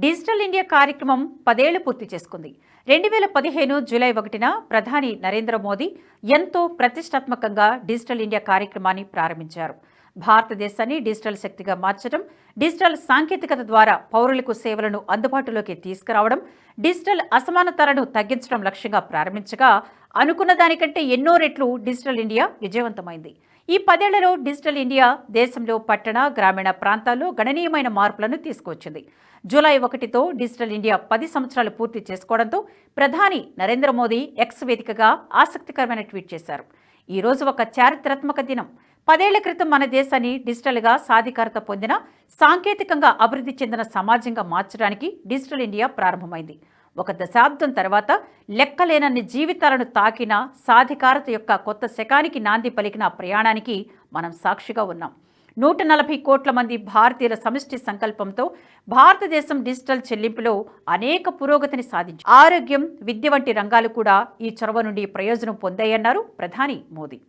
Digital India కార్యక్రమం 10 ఏళ్లు పూర్తి చేసుకుంది. 2015 జూలై 1న ప్రధాని నరేంద్ర మోదీ ఎంతో ప్రతిష్టాత్మకంగా డిజిటల్ ఇండియా కార్యక్రమాన్ని ప్రారంభించారు. భారతదేశాన్ని డిజిటల్ శక్తిగా మార్చడం, డిజిటల్ సాంకేతికత ద్వారా పౌరులకు సేవలను అందుబాటులోకి తీసుకురావడం, డిజిటల్ అసమానతలను తగ్గించడం లక్ష్యంగా ప్రారంభించగా అనుకున్న దానికంటే ఎన్నో రెట్లు డిజిటల్ ఇండియా విజయవంతమైంది. ఈ 10 ఏళ్లలో డిజిటల్ ఇండియా దేశంలో పట్టణ, గ్రామీణ ప్రాంతాల్లో గణనీయమైన మార్పులను తీసుకువచ్చింది. జూలై 1తో డిజిటల్ ఇండియా 10 సంవత్సరాలు పూర్తి చేసుకోవడంతో ప్రధాని నరేంద్ర మోదీ ఎక్స్ వేదికగా ఆసక్తికరమైన ట్వీట్ చేశారు. ఈ రోజు ఒక చారిత్రాత్మక దినం. 10 ఏళ్ల క్రితం మన దేశాన్ని డిజిటల్గా సాధికారత పొందిన, సాంకేతికంగా అభివృద్ధి చెందిన సమాజంగా మార్చడానికి డిజిటల్ ఇండియా ప్రారంభమైంది. ఒక దశాబ్దం తర్వాత లెక్కలేనన్ని జీవితాలను తాకిన సాధికారత యొక్క కొత్త శకానికి నాంది పలికిన ప్రయాణానికి మనం సాక్షిగా ఉన్నాం. 140 కోట్ల మంది భారతీయుల సమిష్టి సంకల్పంతో భారతదేశం డిజిటల్ చెల్లింపులో అనేక పురోగతిని సాధించింది. ఆరోగ్యం, విద్య వంటి రంగాలు కూడా ఈ చొరవ నుండి ప్రయోజనం పొందాయన్నారు ప్రధాని మోదీ.